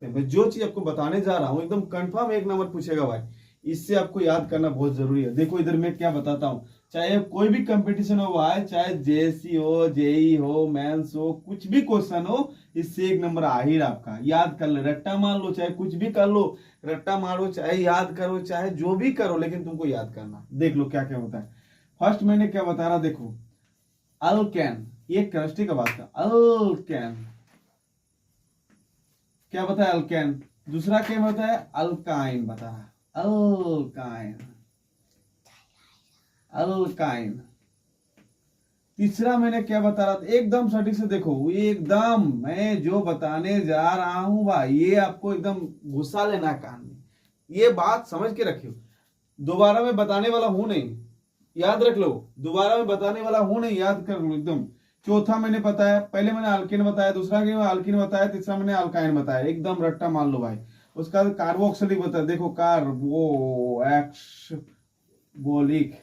मैं जो चीज आपको बताने जा रहा हूँ एकदम कंफर्म एक नंबर पूछेगा भाई, इससे आपको याद करना बहुत जरूरी है। देखो इधर मैं क्या बताता हूँ, चाहे कोई भी कंपटीशन हो भाई, चाहे जेएससी हो, जेई हो, मेंस हो, कुछ भी क्वेश्चन हो, इससे एक नंबर आ ही रहा आपका। याद कर ले, रट्टा मार लो, चाहे कुछ भी कर लो, रट्टा मारो चाहे याद करो, चाहे जो भी करो, लेकिन तुमको याद करना। देख लो क्या क्या होता है। फर्स्ट मैंने क्या बता रहा, देखो अल्केन, ये केमिस्ट्री का बात था। अल्केन क्या बताया, अल्केन। दूसरा क्या बताया, अल्काइन बता रहा, अल्काइन, अल्काइन। तीसरा मैंने क्या बता रहा था, एकदम सटीक से देखो, एकदम मैं जो बताने जा रहा हूं भाई, ये आपको एकदम घुसा लेना कान में, ये बात समझ के रखियो। दोबारा मैं बताने वाला हूं नहीं, याद रख लो, दोबारा मैं बताने वाला हूं नहीं, याद कर लो एकदम। चौथा मैंने बताया, पहले मैंने अल्किन बताया, दूसरा क्या अल्किन बताया, तीसरा मैंने अल्काइन बताया, एकदम रट्टा मान लो भाई। उसका कार्बोक्सिलिक बताया, देखो कार्बो एक्सबोलिक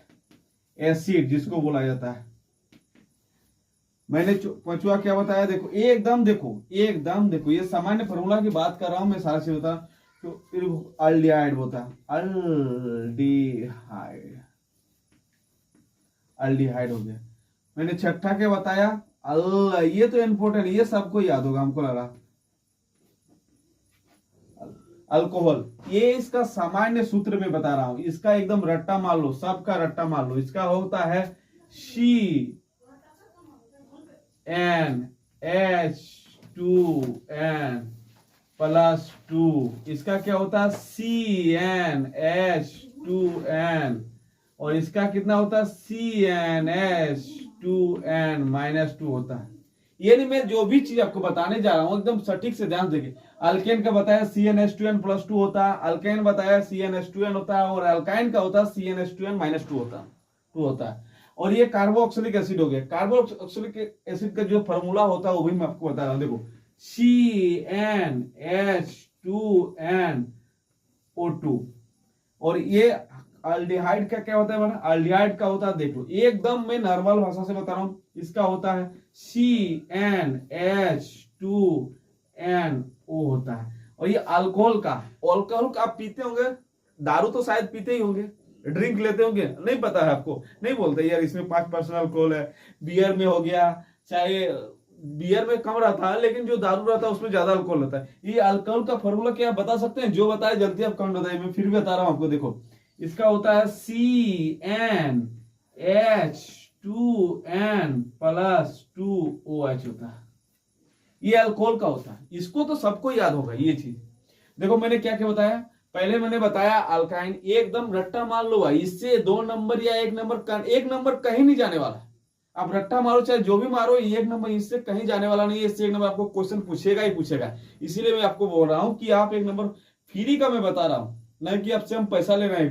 एसिड जिसको बोला जाता है। मैंने पांचवा क्या बताया, देखो एकदम, देखो एकदम देखो, ये सामान्य फॉर्मूला की बात कर रहा हूं मैं, सारा चीज बता। तो अल्डिहाइड होता है, अल्डिहाइड, अल्डिहाइड हो गया। मैंने छठा क्या बताया, ये तो इंपोर्टेंट, ये सबको याद होगा हमको लग रहा। अल्कोहल, ये इसका सामान्य सूत्र में बता रहा हूं, इसका एकदम रट्टा मान लो, सबका रट्टा मान लो। इसका होता है CnH2n+2। इसका क्या होता है, CnH2n, और इसका कितना होता है, CnH2n-2 होता है। ये नहीं, मैं जो भी चीज आपको बताने जा रहा हूं एकदम सटीक से ध्यान देंगे। अल्केन का बताया CnH2n+2 होता है, अल्केन बताया CnH2n होता है, और अल्काइन का होता है CnH2n-2 होता है। और ये कार्बोक्सिलिक एसिड हो गया। कार्बोक्सिलिक एसिड का जो फॉर्मूला होता है वो भी मैं आपको बता रहा हूं, देखो CnH2nO2। और ये अल्डिहाइड का क्या होता है, अल्डिहाइड का होता है, देखो एकदम मैं नॉर्मल भाषा से बता रहा हूं, इसका होता है CnH2nO होता है। और ये अल्कोहल का, अल्कोहल का आप पीते होंगे, दारू तो शायद पीते ही होंगे, ड्रिंक लेते होंगे, नहीं पता है आपको, नहीं बोलते यार इसमें 5% अल्कोहल है। बियर में हो गया, चाहे बियर में कम रहता है, लेकिन जो दारू रहता है उसमें ज्यादा अल्कोहल रहता है। ये अल्कोहल का फॉर्मूला क्या बता सकते हैं, जो बताए जल्दी आप कमेंट बताइए, मैं फिर भी बता रहा हूं आपको। देखो इसका होता है CnH2n+2OH होता है, ये अल्कोहल का होता है। इसको तो सबको याद होगा ये चीज। देखो मैंने क्या क्या बताया, पहले मैंने बताया अल्काइन, एकदम रट्टा मार लो भाई, इससे 2 नंबर या 1 नंबर कहीं नहीं जाने वाला। आप रट्टा मारो चाहे जो भी मारो, 1 नंबर इससे कहीं जाने वाला नहीं है, इससे 1 नंबर आपको क्वेश्चन पूछेगा ही पूछेगा। इसीलिए मैं आपको बोल रहा हूं कि आप 1 नंबर फ्री का मैं बता रहा हूं, नहीं कि आपसे हम पैसा ले रहे हैं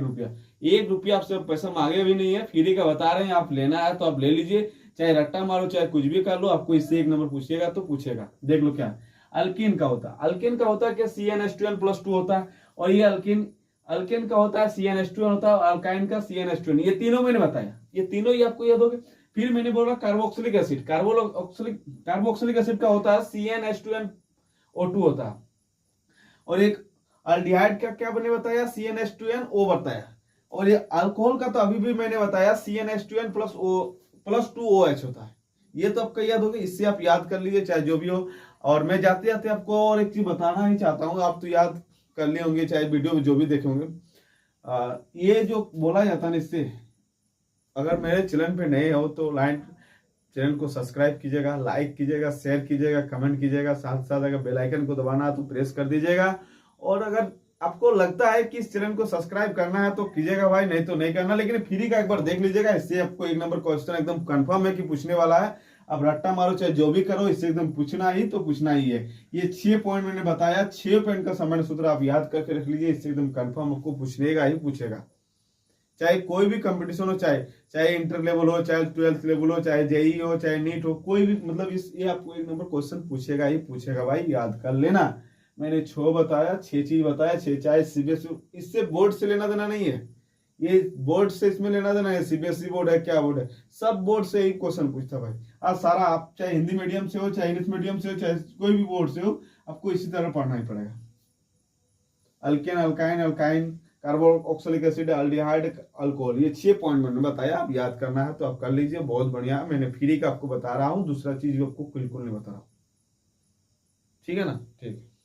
1 रुपया आपसे पैसा मांगे भी नहीं है, फ्री का बता रहे हैं। आप लेना है तो आप ले लीजिए, चाहे रट्टा मारो चाहे कुछ भी कर लो, आपको इससे 1 नंबर पूछेगा तो पूछेगा। देख लो क्या अल्किन का होता है, अल्किन का होता है क्या, CnH2n+2 होता है। और ये अल्किन का होता है CnH2n होता है, और अल्काइन का CnH2n। ये तीनों मैंने बताया, ये तीनों ही आपको याद होगा। फिर मैंने बोला कार्बोक्सिलिक एसिड, कार्बोक्सिलिक एसिड का होता है CnH2nO2 होता है। और एक अल्डिहाइड का क्या मैंने बताया, CnH2nO बताया। और ये अल्कोहल का तो अभी भी मैंने बताया CnH2n+2OH होता है। ये तो आपका याद होगा, इससे आप याद कर लीजिए चाहे जो भी हो। और मैं जाते जाते आपको और एक चीज बताना ही चाहता हूँ, आप तो याद कर लिए होंगे चाहे वीडियो में जो भी देखे होंगे। ये जो बोला जाता है ना, इससे अगर मेरे चैनल पे नए हो तो चैनल को सब्सक्राइब कीजिएगा, लाइक कीजिएगा, शेयर कीजिएगा, कमेंट कीजिएगा, साथ साथ अगर बेल आइकन को दबाना तो प्रेस कर दीजिएगा। और अगर आपको लगता है कि इस चैनल को सब्सक्राइब करना है तो कीजिएगा भाई, नहीं तो नहीं करना, लेकिन फ्री का एक बार देख लीजिएगा। इससे आपको 1 नंबर क्वेश्चन एकदम कंफर्म है कि पूछने वाला है। अब रट्टा मारो चाहे जो भी करो, इससे एकदम पूछना ही तो पूछना ही है। ये 6 पॉइंट मैंने बताया, 6 पॉइंट का सामान्य सूत्र आप याद करके रख लीजिए, इससे एकदम कंफर्म आपको पूछनेगा ही पूछेगा। चाहे कोई भी कंपटीशन हो, चाहे इंटर लेवल हो, चाहे 12th लेवल हो, चाहे जेई हो, चाहे नीट हो, कोई भी मतलब ये आपको 1 नंबर क्वेश्चन पूछेगा ही पूछेगा भाई, याद कर लेना। मैंने 6 बताया, 6 चीज बताया, 6 चाहे सीबीएसई, इससे बोर्ड से लेना देना नहीं है, ये बोर्ड से इसमें लेना देना है। सीबीएसई बोर्ड है क्या बोर्ड है, सब बोर्ड से ही क्वेश्चन पूछता भाई। आज सारा आप चाहे हिंदी मीडियम से हो, चाहे इंग्लिश मीडियम से हो, चाहे कोई भी बोर्ड से हो, आपको इसी तरह पढ़ना ही पड़ेगा। Alkane, alkyne, alkyne, carboxylic acid, aldehyde, alcohol, ये 6 पॉइंट मैंने बताया। आप याद करना है तो आप कर लीजिए, बहुत बढ़िया। मैंने फ्री का आपको बता रहा हूँ, दूसरा चीज आपको बिल्कुल नहीं बता रहा हूँ, ठीक है ना। ठीक।